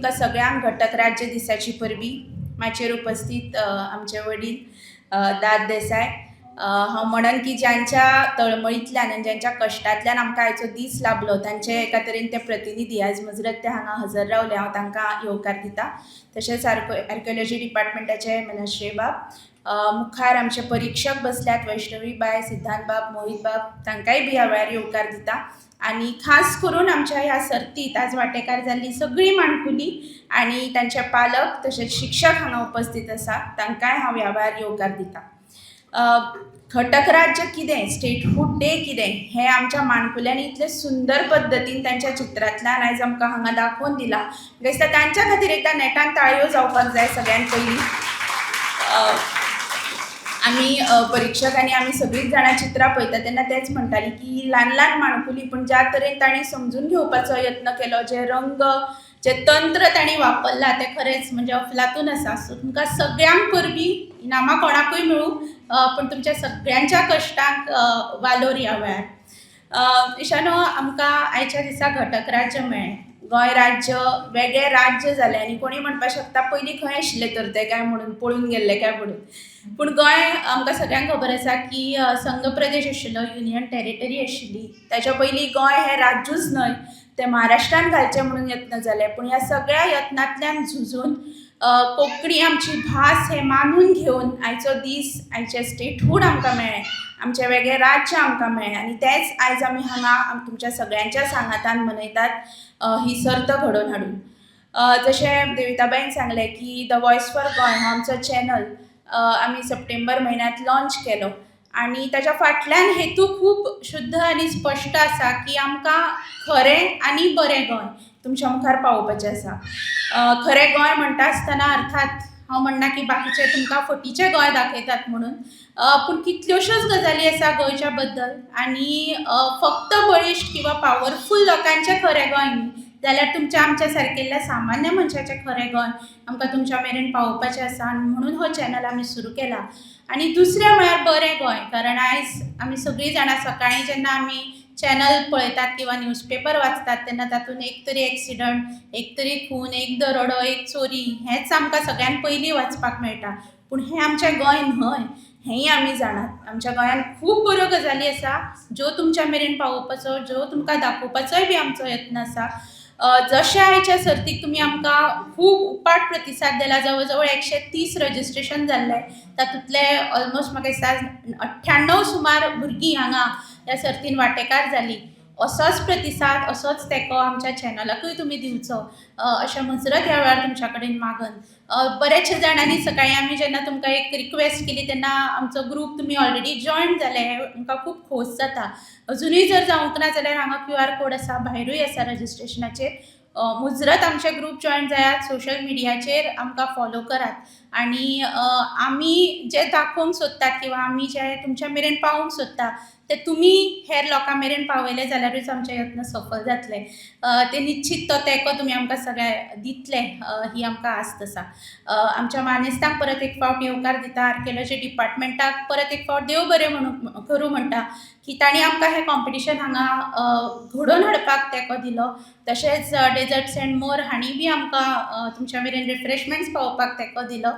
तुमकां सगळ्यांक घटक राज्य दिसाची परबीं. माचेर उपस्थित आमचे वडील दाद देसाय, हांव म्हणन की ज्यांच्या तळमळींतल्यान आनी ज्यांच्या कश्टांतल्यान आमकां आयचो दीस लाभलो तांचे एका तरेन ते प्रतिनिधी आयज मुजरत ते हांगा हजर रावले, हांव तांकां येवकार दितां. तशेंच आर्किओलॉजी डिपार्टमेंटाचे मनश्री बाब, मुखार आमचे परीक्षक बसल्यात वैष्णवी बाय, सिद्धांत बाब, मोहित बाब, तांकांय बी ह्या वेळार येवकार दितां. आनी खास करून आमच्या ह्या सर्तींत आज वांटेकार जाल्लीं सगळीं माणकुलीं आनी तांचे पालक तशेंच शिक्षक हांगा उपस्थित आसा, तांकांय हांव ह्या वेळार येवकार दितां. घटक राज्य कितें, स्टेटहूड डे कितें हें आमच्या माणकुल्यांनी इतले सुंदर पद्दतीन तांच्या चित्रांतल्यान आयज आमकां हांगा दाखोवन दिलां. दिसता तांच्या खातीर एकदां नेटान ताळयो जावपाक जाय सगळ्यान पयलीं. आमी परीक्षक आनी आमी सगळींच जाणां चित्रां पळयता तेन्ना तेच म्हणटालीं की ल्हान ल्हान माणकुलीं, पूण ज्या तरेन तांणी समजून घेवपाचो यत्न केलो, जे रंग, जे तंत्र तांणी वापरलां तें खरेंच म्हणजे अफलातून आसा. सो तुमकां सगळ्यांक परबीं, इनामां कोणाकूय मेळूं, पूण तुमच्या सगळ्यांच्या कश्टांक वालोर ह्या वेळार. इशानो आमकां आयच्या दिसा घटक राज्य मेळ्ळें. गोंय राज्य वेगळें राज्य जालें आनी कोणी म्हणपाक शकता पयलीं खंय आशिल्लें तर तें काय म्हणून, पळून गेल्लें काय म्हणून. पूण गोंय आमकां सगळ्यांक खबर आसा की संघ प्रदेश आशिल्लो, युनियन टेरिटरी आशिल्ली. ताच्या पयलीं गोंय हें राज्यूच न्हय, तें महाराष्ट्रान घालचें म्हणून यत्न जाले. पूण ह्या सगळ्या यत्नांतल्यान झुजून कोंकणी आमची भास हें मानून घेवन आयचो दीस, आयचें स्टेटहूड आमकां मेळ्ळें, आमचें वेगळें राज्य आमकां मेळ्ळें. आनी तेंच आयज आमी हांगा तुमच्या सगळ्यांच्या सांगातान मनयतात ही सर्त घडोवन हाडून. जशें देविताबाईन सांगलें की द वॉयस फॉर गोंय हो आमचो चॅनल आमी सप्टेंबर म्हयन्यांत लॉन्च केलो. आनी ताच्या फाटल्यान हेतू खूब शुद्ध आनी स्पश्ट आसा की आमकां खरें आनी बरें गोंय तुमच्या मुखार पावोवपाचें आसा. खरें गोंय म्हणटा आसतना अर्थात हांव म्हणना की बाकीचे तुमकां फटीचें गोंय दाखयतात म्हणून, पूण कितल्योश्योच गजाली आसा गोंयच्या बद्दल. आनी फक्त बळिश्ट किंवा पावरफूल लोकांचें खरें गोंय न्ही, जाल्यार तुमच्या आमच्या सारकेल्ल्या सामान्य मनशाचें खरें गोंय आमकां तुमच्या मेरेन पावोवपाचें आसा. आनी म्हणून हो चॅनल आमी सुरू केला. आनी दुसरें म्हळ्यार बरें गोंय, कारण आयज आमी सगळीं जाणां सकाळीं जेन्ना आमी चॅनल पळयतात किंवा न्यूजपेपर वाचतात तेन्ना तातूंत एक तरी एक्सिडंट, एक तरी खून, एक दरोडो, एक चोरी हेंच आमकां सगळ्यान पयलीं वाचपाक मेळटा. पूण हें आमचें गोंय न्हय, हेंय आमी जाणात. आमच्या गोंयांत खूब बऱ्यो गजाली आसा ज्यो तुमच्या मेरेन पावोवपाचो, ज्यो तुमकां दाखोवपाचोय बी आमचो यत्न आसा. जशें आयच्या सर्तीक तुमी आमकां खूब उपाट प्रतिसाद दिला, जवळ जवळ 130 रजिस्ट्रेशन जाल्लें, तातूंतले ऑलमोस्ट म्हाका दिसता 98 सुमार भुरगीं हांगा ह्या सर्तीन वांटेकार जालीं. असोच प्रतिसाद, असोच तेंको आमच्या चॅनलाकूय तुमी दिवचो अशें मुजरत ह्या वेळार तुमच्या कडेन मागन. बरेचशे जाणांनी सकाळीं आमी जेन्ना तुमकां एक रिक्वेस्ट केली तेन्ना आमचो ग्रूप तुमी ऑलरेडी जॉयन जाले, हें आमकां खूब खोस जाता. अजुनूय जर जावंक ना जाल्यार हांगा QR कोड आसा, भायरूय आसा रजिस्ट्रेशनाचेर. मुजरत आमचे ग्रूप जॉयन जायात, सोशल मिडियाचेर आमकां फॉलो करात. आनी आमी जें दाखोवंक सोदतात किंवा आमी जें तुमच्या मेरेन पावोवंक सोदता तें तुमी हेर लोकां मेरेन पावयलें जाल्यारूच आमचे यत्न सफल जातले. ते निश्चित तो तेंको तुमी आमकां सगळ्या दितले ही आमकां आस्त आसा. आमच्या मानेस्तांक परत एक फावट येवकार दिता, आर्किओलॉजी डिपार्टमेंटाक परत एक फावट देव बरें करूं म्हणटा की तांणी आमकां हें कॉम्पिटिशन हांगा घडोवन हाडपाक तेंको दिलो. तशेंच डेजर्ट्स एंड मोर हांणी बी आमकां तुमच्या मेरेन रिफ्रेशमेंट्स पावोवपाक तेंको दिलो.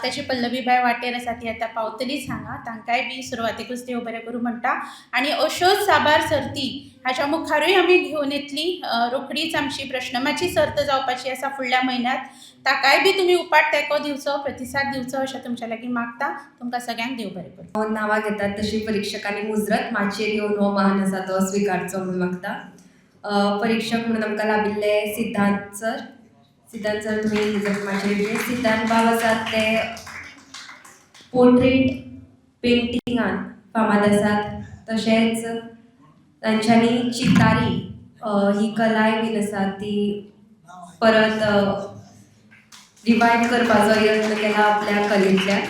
ताची पल्लवी बाय वाटेर आसा, ती आतां पावतलीच हांगा. तांकांय बी सुरवातेकूच देव बरें करूं म्हणटा. आनी अश्योच साबार सर्ती हाच्या मुखारूय आमी घेवन येतली. रोखडीच आमची प्रश्नमाची सर्त जावपाची आसा फुडल्या म्हयन्यांत. ताकाय बी तुमी उपाट तेंको दिवचो, प्रतिसाद दिवचो अशें तुमच्या लागीं मागता. तुमकां सगळ्यांक देव बरें करूं. नांवां घेतात तशी परीक्षकांनी मुजरत माचयेर येवन हो मान आसा तो स्विकारचो म्हणून मागता. परीक्षक म्हणून आमकां लाभिल्ले सिद्धांत सर तुमी मुजरत माचयेर येयले. सिद्धांत बाब आसात ते पोर्ट्रेट पेंटिंगान फामाद आसात. तशेंच तांच्यांनी चितारी ही कलाय बीन आसा ती परत रिवायव करपाचो यत्न केला आपल्या कलेंतल्यान.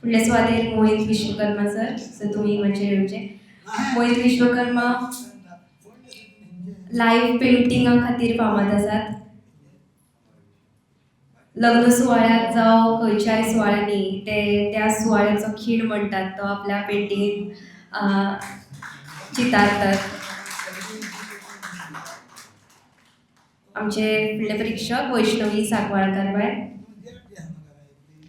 फुडले सुवातेर मोहित विश्वकर्मा सर तुमी माचयेर येवचे. मोहित विश्वकर्मा लायव्ह पेंटिंगा खातीर फामाद आसात. लग्न सुवाळ्याक जावं खंयच्याय सुवाळ्यांनी ते त्या सुवाळ्याचो खीण म्हणटात तो आपल्या पेंटिंगेन चितारतात. आमचे फुडले परीक्षक वैष्णवी साकवाळकर बाय.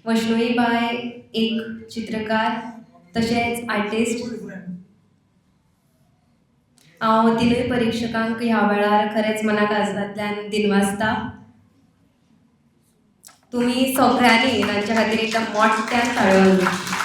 वैष्णवी बाय एक चित्रकार तशेंच आर्टिस्ट. हांव तिनूय परीक्षकांक ह्या वेळार खरेंच मनाकाजरांतल्यान दिनवासता. तुम्ही सगळ्यांनी तांच्या खातीर एकदा मोठ्यान ताळयो वाजोवच्यो.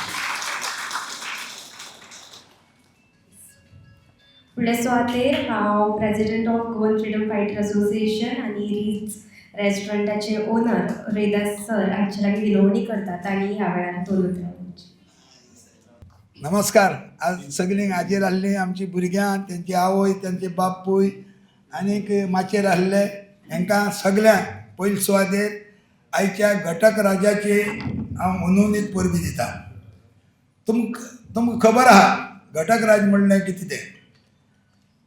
फुडल्या सुवातेर हांव president of Goan freedom fighter association आनी रीच रेस्टॉरंटाचे ओनर रेदास सर हांचे लागीं विनवणी करता तांणी ह्या वेळार दोन उतरां उलोवचीं. नमस्कार. आज सगळीं हाजेर आसलीं आमची भुरग्यां, तेंची आवय, तेंचे बापूय आनीक माचयेर आसले हांकां सगळ्यांक पयले सुवातेर आयच्या घटक राजाचे हांव मनोनीत परबी दिता. तुमकां खबर आहा घटक राज म्हणलें कितें तें.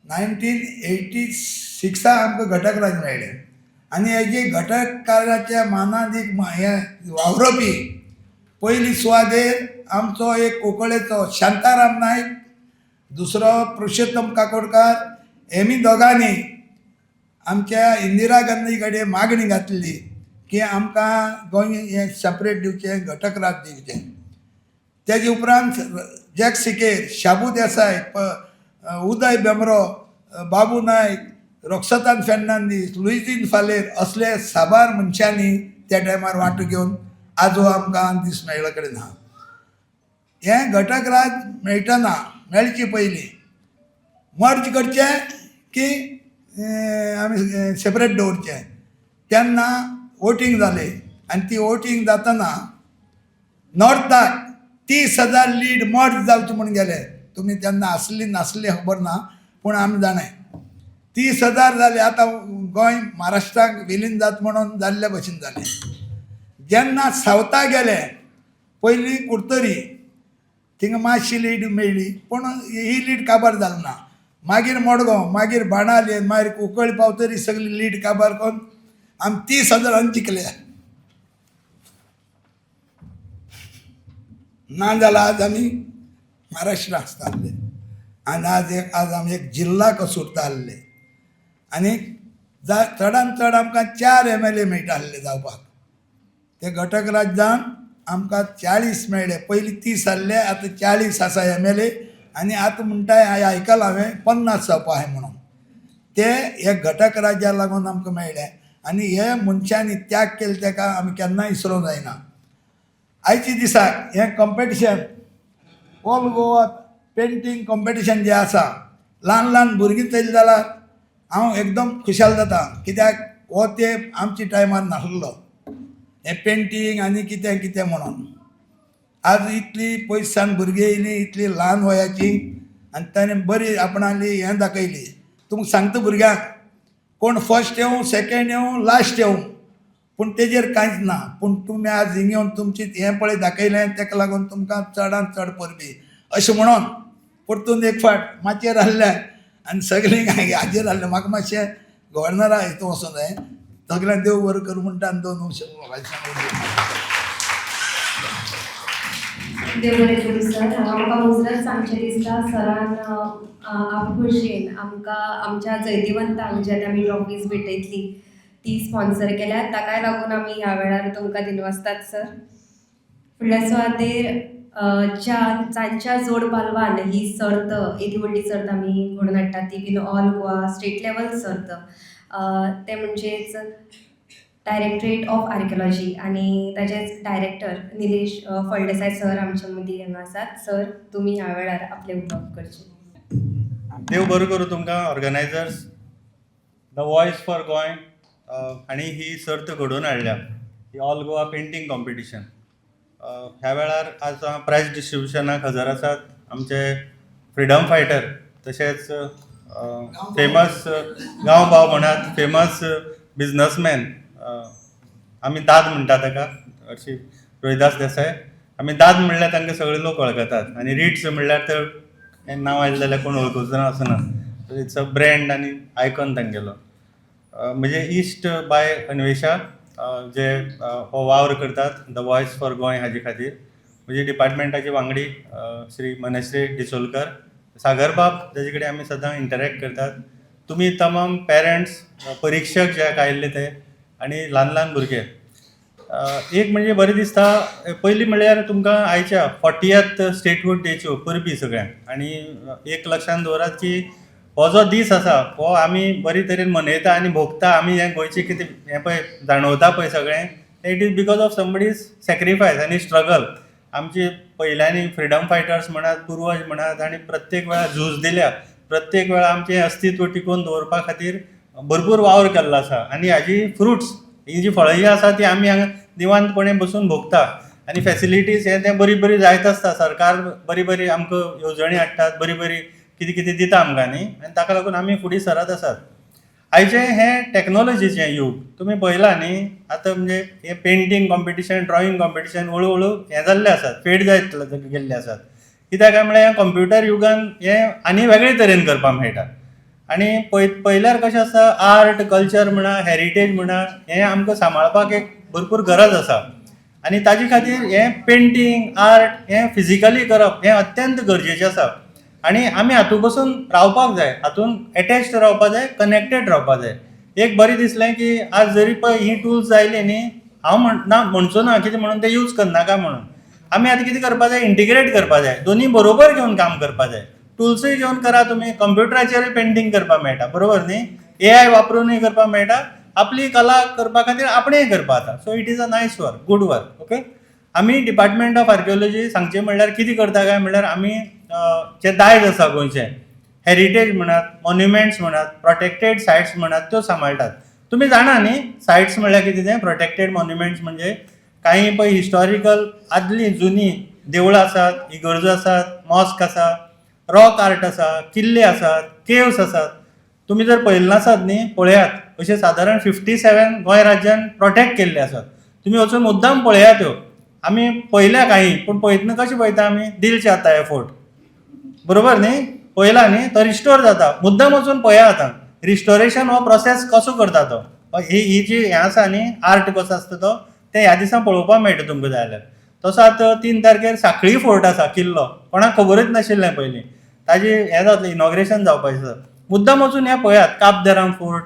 1986 आमकां घटक राज मेळ्ळें आनी हेजे घटकाराच्या मानान एक हें वावरपी पयली सुवातेर आमचो एक कोंकळेचो शांताराम नायक, दुसरो पुरुषोत्तम काकोडकार. हेमी दोगांनी आमच्या इंदिरा गांधी कडेन मागणी घातली की आमकां गोंय हें सेपरेट दिवचें, घटक राज दिवचें. तेजे उपरांत जॅक सिकेर, शाबू देसाय, उदय बेमरो, बाबू नायक, रोक्सतान फेर्नांदीस, लुईजीन फालेर असले साबार मनशांनी त्या टायमार वांटो घेवन आजो आमकां दीस मेळ्ळे कडेन ना. हें घटक राज मेळटना मेळचे पयलीं मर्ज करचें की आमी सेपरेट दवरचें. तेन्ना वोटींग जालें आनी ती वोटींग जातना नॉर्थाक 30,000 लीड मर्ज जावचें म्हूण गेले. तुमी तेन्ना आसली नासली खबर ना पूण आमी जाणाय 30,000 जाले. आतां गोंय महाराष्ट्राक विलीन जाता म्हणून जाल्ले भशेन जालें. जेन्ना सावथा गेले पयलीं कुडतरी थिंगा मातशी लीड मेळ्ळी पूण ही लीड काबार जाली ना. मागीर मडगांव, मागीर बाणावले, मागीर कुंकळ्ळे पावतरी सगळी लीड काबार करून आमी 30,000 जिखले. ना जाल्यार आज आमी महाराष्ट्रा आसता आसले आनी आज आमी एक जिल्ला कसो उरता आसले. आनी चडांत चड आमकां 4 MLA मेळटा आसले जावपाक. ते घटक राज जावन आमकां 40 मेळ्ळे. पयलीं 30 आसले, आतां 40 आसा MLA. आनी आतां म्हणटाय आयकलां हांवें 50 जावपा आहाय म्हणून. ते हे घटक राज्या लागून आमकां मेळ्ळे आनी हे मनशांनी त्याग केले ताका आमी केन्नाय विसरूंक जायना. आयच्या दिसाक हें competition all Goa painting competition जें आसा, ल्हान ल्हान भुरगीं चयलीं जाल्यार हांव एकदम खुशाल जाता. कित्याक हो ते आमच्या टायमार नासलो हें पेंटींग आनी कितें कितें म्हणून. आज इतली पयस सावन भुरगीं येयलीं, इतली ल्हान वयाची आनी ताणें बरी आपणाली हें दाखयली. तुमकां सांगता भुरग्यांक कोण फर्स्ट येवं, सेकेंड येवं, लास्ट येवं पूण तेजेर कांयच ना. पूण तुमी आज हिंग येवन तुमचें हें पळय दाखयलें ताका लागून तुमकां चडांत चड परबी अशें म्हणून परतून एक फावट माचयेर आहले आनी सगळीं हाजेर आहले. म्हाका मातशें गव्हर्नरा हितून वचूं जाय. सगळ्यांक देव बरें करूं म्हणटा आनी 2 देव बरें करूं सर. आमकां मुजरत सांगचें दिसता सरान आपुशीन आमकां आमच्या जैतिवंतांक जेन्ना आमी ट्रॉफीज भेटयतली ती स्पॉन्सर केल्यात. ताकाय लागून आमी ह्या वेळार तुमकां दिनवासतात सर. फुडल्या सुवातेर चांच्या जोड पालवान ही सर्त, येदी व्हडली सर्त आमी घडोवन हाडटात ती बीन ऑल गोवा स्टेट लेवल सर्त. ते म्हणजेच डायरेक्टरेट ऑफ आर्किओलॉजी आनी ताचेच डायरेक्टर निलेश फळदेसाय सर आमच्या मदीं हांगा आसात. सर तुमी ह्या वेळार आपले उलोवप करचें. देव बरें करूं तुमकां organisers, the voice for Goa हांणी ही सर्त घडोवन हाडल्या, ही ऑल गोवा पेंटींग कॉम्पिटिशन. ह्या वेळार आज प्रायज डिस्ट्रिब्युशनाक हजर आसात आमचे फ्रिडम फायटर, तशेंच फेमस गांव भाव म्हणात फेमस बिजनसमॅन, आमी दाद म्हणटा ताका हरशी रोहिदास देसाय. आमी दाद म्हणल्यार तांकां सगळे लोक वळखतात आनी रिट्स म्हणल्यार तर हें नांव आयलें जाल्यार कोण वळखूच ना असो ना. इट्स अ ब्रँड आनी आयकॉन तांगेलो. म्हणजे इश्ट बाय अन्वेशा जे हो वावर करतात द वॉयस फॉर गोंय हाजे खातीर. म्हणजे डिपार्टमेंटाची वांगडी श्री मनश्री डिचोलकर, सागर बाब जाचे कडेन आमी सदां इंटरॅक्ट करतात, तुमी तमाम पेरंट्स, परीक्षक जे आयिल्ले ते आनी ल्हान ल्हान भुरगे, एक म्हणजे बरें दिसता. पयलीं म्हणल्यार तुमकां आयच्या 40th स्टेटहूड डेच्यो परबी सगळ्यांक, आनी एक लक्षांत दवरात की हो जो दीस आसा हो आमी बरे तरेन मनयता आनी भोगता. आमी हें गोंयचें कितें हें पळय जाणवता पळय सगळें, it is because of somebody's sacrifice आनी स्ट्रगल. आमचे पयल्यांनी फ्रिडम फायटर्स म्हणात, पुर्वज म्हणात, आनी प्रत्येक वेळार झूज दिल्या. प्रत्येक वेळा आमचें अस्तित्व टिकोवन दवरपा खातीर भरपूर वावर केल्लो आसा. आनी हाजी फ्रुट्स, ही जी फळं जी आसा ती आमी हांगा निवांतपणे बसून भोगता. आनी फॅसिलिटीज हें तें बरी बरी जायत आसता. सरकार बरी बरी आमकां येवजणी हाडटात, बरी बरी कितें कितें दिता आमकां न्ही, आनी ताका लागून आमी फुडें सरत आसात. आयचें हें टॅक्नॉलॉजीचें युग तुमी पळयलां न्ही. आतां म्हणजे हें पेंटींग कॉम्पिटिशन, ड्रॉइंग कॉम्पिटिशन हळू हळू हें जाल्लें आसात, फेड जायत गेल्ले आसात. कित्याक काय म्हळ्यार ह्या कॉम्प्युटर युगान हें आनी वेगळे तरेन करपाक मेळटा. आनी पयल्यार कशें आसा, आर्ट कल्चर म्हणा, हेरिटेज म्हणा, हें आमकां सांबाळपाक एक भरपूर गरज आसा. आनी ताजे खातीर हें पेंटींग आर्ट हें फिजिकली करप हें अत्यंत गरजेचें आसा. आनी आमी हातूंत बसून रावपाक जाय, हातून एटॅच्ड रावपाक जाय, कनेक्टेड रावपाक जाय. एक बरें दिसलें की आज जरी पळय ही टुल्स आयली न्ही, हांव म्हणचो ना कितें म्हणून ते यूज करनाका म्हणून. आमी आतां कितें करपाक जाय, इंटिग्रेट करपाक जाय, दोनी बरोबर घेवन काम करपाक जाय. टुल्सूय घेवन करा तुमी, कंप्युटराचेरूय पेंटींग करपाक मेळटा, बरोबर न्ही. AI वापरूनय करपाक मेळटा, आपली कला करपा खातीर आपणेय करपाक जाता. So it is a nice work, good work. Okay. आमी डिपार्टमेंट ऑफ आर्किओलॉजी सांगचें म्हणल्यार कितें करता काय म्हणल्यार आमी जे दायज आसा गोंयचे, हेरिटेज म्हणात, मॉन्युमेंट्स म्हणात, प्रोटेक्टेड सायट्स म्हणात, त्यो सांबाळटात. तुमी जाणा न्ही सायट्स म्हणल्यार कितें तें, प्रोटेक्टेड मॉन्युमेंट्स म्हणजे काही पळय हिस्टॉरिकल आदली जुनी देवळां आसात, इगर्जो आसात, मॉस्क आसा, रॉक आर्ट आसा, किल्ले आसात, केव्स आसात. तुमी जर पळयल्ले नासत न्ही, पळयात. अशे सादारण 57 गोंय राज्यान प्रोटेक्ट केल्ले आसात. तुमी वचून मुद्दाम पळयात त्यो. आमी पळयल्या काही, पूण पळयतना कशें पळयता आमी, दिल चाहता है फोर्ट, बरोबर न्ही. पळयला न्ही, तो रिस्टोर जाता. मुद्दाम वचून पळया आतां रिस्टोरेशन हो प्रोसेस कसो करता तो. ही जी हें आसा न्ही, आर्ट कसो आसता तो, तें ह्या दिसा पळोवपाक मेळटा तुमकां जाय जाल्यार. तसो आतां 3 तारखेर सांखळी फोर्ट आसा किल्लो, कोणाक खबरूच नाशिल्लें पयलीं. ताजें हें जातलें, इनॉग्रेशन जावपाचें आसा. मुद्दाम वचून हें पळयात, काब दे राम फोर्ट.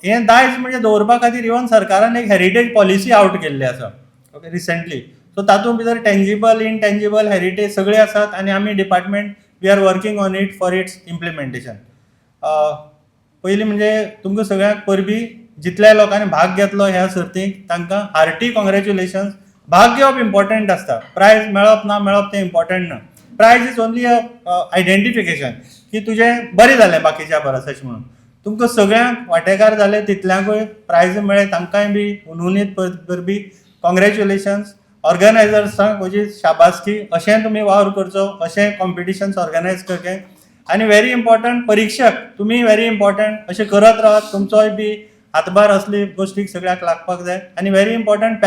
हें दायज म्हणजे दवरपा खातीर इवन सरकारान एक हेरिटेज पॉलिसी आवट केल्ली आसा, ओके, रिसंटली. सो तातूंत भितर टँजिबल इनटँजिबल हेरिटेज सगळे आसात आनी आमी department we are working on it for its implementation. पयलीं म्हणजे तुमकां सगळ्यांक परबी, जितल्या लोकांनी भाग घेतलो ह्या सर्तीक तांकां हार्टी कॉंग्रॅच्युलेशन्स. भाग घेवप इम्पॉर्टंट आसता, प्रायज मेळप ना मेळप तें इम्पॉर्टंट ना. Prize is only a identification की तुजें बरें जालें बाकीच्या परस अशें म्हणून. तुमकां सगळ्यांक वांटेकार जाले तितल्यांकूय प्रायज मेळ्ळे, तांकांय बी उनवनीत परबी कॉंग्रॅच्युलेशन्स. ऑर्गनायजर्सांक म्हजी शाबासकी. अशें तुमी वावर करचो, अशें कॉम्पिटिशन्स ऑर्गनायज करचें. आनी व्हेरी इम्पॉर्टंट परीक्षक, तुमी व्हेरी इम्पॉर्टंट, अशें करत रावात. तुमचोय बी हातभार असली गोश्टीक सगळ्याक लागपाक जाय. आनी व्हेरी इम्पॉर्टंट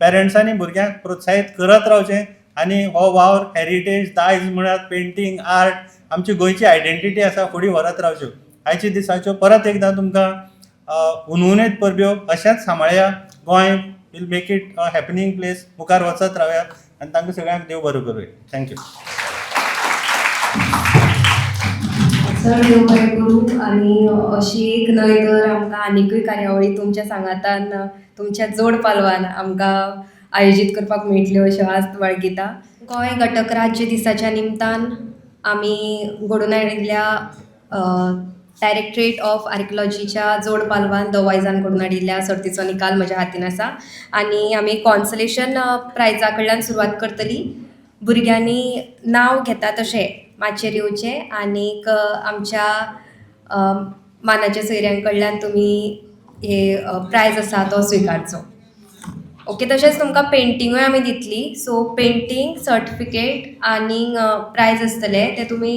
पेरंट्सांनी भुरग्यांक प्रोत्साहीत करत रावचें. आनी हो वावर हेरिटेज दायज म्हणात, पेंटींग आर्ट, आमची गोंयची आयडेंटिटी आसा, फुडें व्हरत रावच्यो. आयच्या दिसाच्यो परत एकदां तुमकां उनवनीत परब्यो. अशेंच सांबाळया. Goa will make it a happening place. मुखार वचत रावया आनी तांकां सगळ्यांक देव बरें करूं. थँक्यू. चड देव बरें करूं. आनी अशी एक न्हय तर आमकां आनिकूय कार्यावळी तुमच्या सांगातान, तुमच्या जोड पालवान आमकां आयोजीत करपाक मेळटल्यो अश्यो आस्त बाळगिता. गोंय घटक राज्य दिसाच्या निमतान आमी घडोवन डायरेक्टरेट ऑफ आर्किओलॉजीच्या जोड पालवान द वॉयजान घडोवन हाडिल्ल्या सर्तीचो निकाल म्हज्या हातीन आसा. आनी आमी कॉन्सलेशन प्रायजा कडल्यान सुरवात करतली. भुरग्यांनी नांव घेता तशें माचयेर येवचें आनीक आमच्या मानाच्या सोयऱ्यां कडल्यान तुमी हे प्रायज आसा तो स्विकारचो. ओके. तशेंच तुमकां पेंटिंगूय आमी दितली. सो पेंटींग सर्टिफिकेट आनी प्रायज आसतले ते तुमी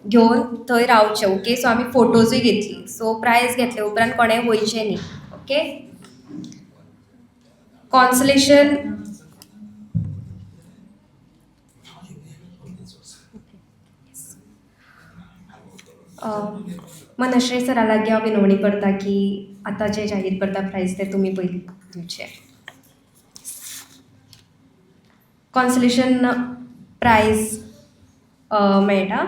घेवन थंय रावचे. ओके. सो आमी फोटोजूय घेतली. सो प्रायज घेतले उपरांत कोणेंय वयचें न्ही. ओके. कॉन्सलेशन मनश्री सरा लागीं हांव विनवणी करता की आतां जे जाहीर करता प्रायज ते तुमी पयलीं दिवचे. कॉन्सलेशन प्रायज मेळटा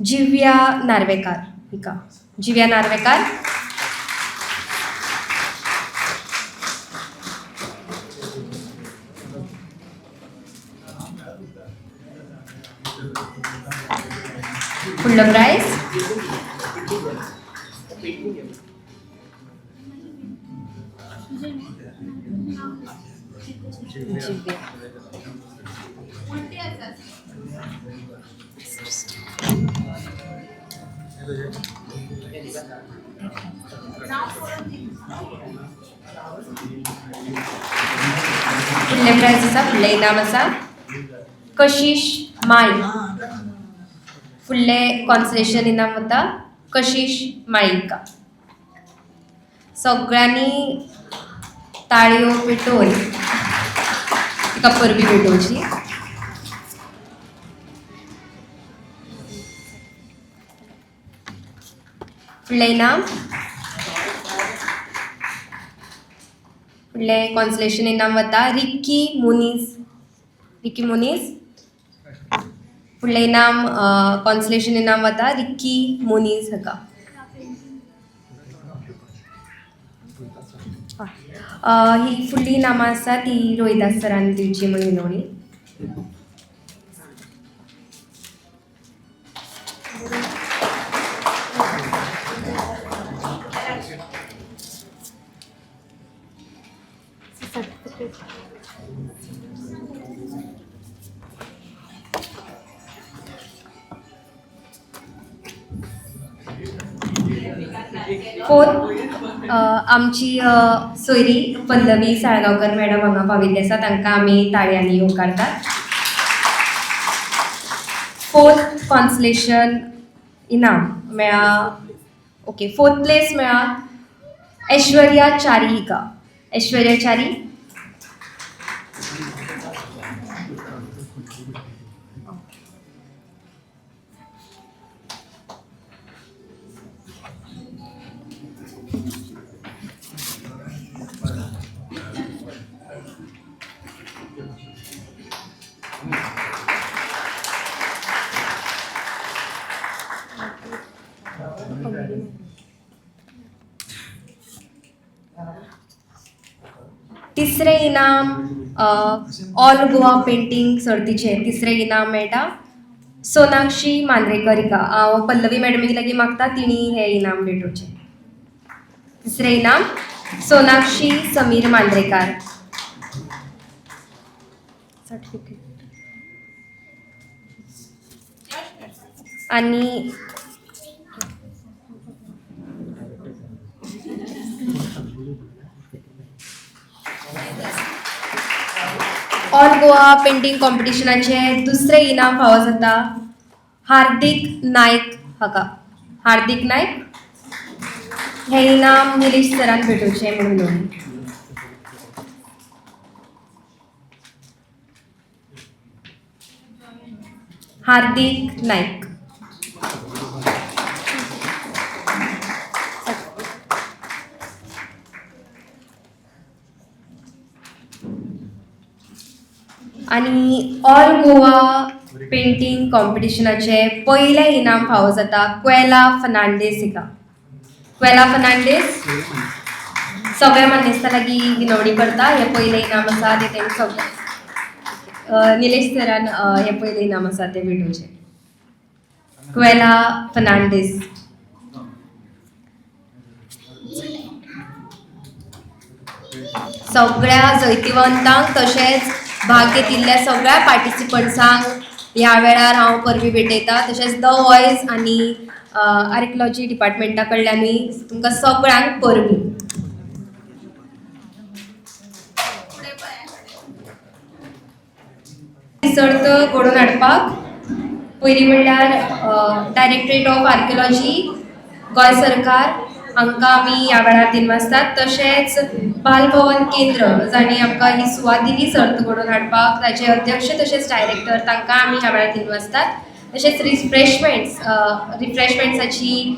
जिव्या नार्वेकार हिका. जिव्या नार्वेकार, फुडलं प्राइस फुडले प्राइस आसा, फुडले इनाम आसा कशिश माळी. फुडले कॉन्सलेशन इनाम वता कशिश माळीका. सगळ्यांनी ताळयो पेटोवन तिका परबी पेटोवची. फुडले इनाम, फुडले कॉन्सलेशन इनाम वता रिक्की मुनीस. रिक्की मुनीस. फुडले इनाम कॉन्सलेशन इनाम वता रिक्की मुनीस हाका. ही फुडली इनामां आसा ती रोहिदास सरान दिवची म्हणून विनवणी. फोर्थ आमची सोयरी पल्लवी साळगांवकर मॅडम हांगा पाविल्ली आसा, तांकां आमी ताळयांनी येवकारतात. फोर्थ कॉन्सलेशन इनाम मेळ्ळा, ओके, फोर्थ प्लेस मेळ्ळा ऐश्वर्या चारी हिका. ऐश्वर्या चारी. तिसरे इनाम ऑल गोवा पेंटिंग सर्तीचे तिसरे इनाम मेळटा सोनाक्षी मांद्रेकर हिका. हांव पल्लवी मॅडमीक लागीं मागता तिणी हे इनाम भेटोवचें. तिसरे इनाम सोनाक्षी समीर मांद्रेकार. सर्टिफिकेट आणि ऑल गोवा पेंटिंग कॉम्पिटिशनाचे दुसरे इनाम फावो जाता हार्दिक नायक हाका. हार्दिक नायक. हे इनाम निलेश सरान भेटोवचें म्हणून. हार्दिक नायक. आणि ऑल गोवा पेंटिंग कॉम्पिटिशनाचे पयले इनाम फावो जाता क्वेला फर्नांडीस हिका. क्वेला फर्नांडीस सगळ्या मान्यस्तां लागीं विनवणी करता. हे पयले इनाम आसा ते तेंकां सगळे निलेश सरान हे पयले इनाम आसा ते भेटोवचे. क्वेला फर्नांडीस. सगळ्या जैतिवंतांक तशेंच भाग घेतिल्ल्या सगळ्या पार्टिसिपंट्सांक ह्या वेळार हांव परबी भेटयता. तशेंच द वॉयस आनी आर्किओलॉजी डिपार्टमेंटा कडल्यानूय तुमकां सगळ्यांक परबी. सर्त घडोवन हाडपाक पयलीं म्हणल्यार डायरेक्टरेट ऑफ आर्किओलॉजी गोंय सरकार हांकां आमी ह्या वेळार दिनवासतात. तशेंच बालभवन केंद्र जांणी आमकां ही सुवात दिली सर्त घडोवन हाडपाक, ताचे अध्यक्ष तशेंच डायरेक्टर तांकां आमी ह्या वेळार दिनवासतात. तशेंच रिफ्रेशमेंट्साची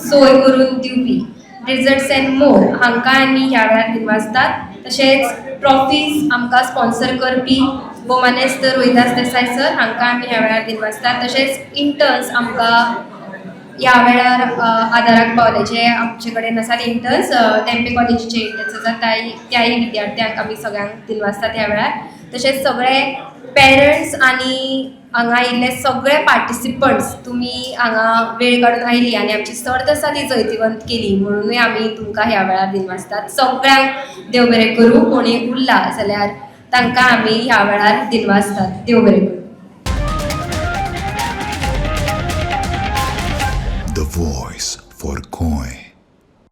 सोय करून दिवपी डेजर्ट्स एंड मोर हांकां आमी ह्या वेळार दिनवासतात. तशेंच ट्रॉफीज आमकां स्पॉन्सर करपी भोवमानेस्त रोहिदास देसाय सर हांकां आमी ह्या वेळार दिनवासतात. तशेंच इंटर्न्स आमकां ह्या वेळार आदाराक पावले जे आमचे कडेन आसात इंटर्न्स टेम्पे कॉलेजीचे इंटर्न्स आसात त्याही विद्यार्थ्यांक आमी सगळ्यांक दिनवासतात ह्या वेळार. तशेंच सगळे पेरंट्स आनी हांगा आयिल्ले सगळे पार्टिसिपंट्स तुमी हांगा वेळ काडून आयली आनी आमची सर्त आसा ती जैतिवंत केली म्हणूनय आमी तुमकां ह्या वेळार दिनवासतात. सगळ्यांक देव बरें करूं. कोणी उरला जाल्यार तांकां आमी ह्या वेळार दिनवासतात. देव बरें करूं. The voice for Goy.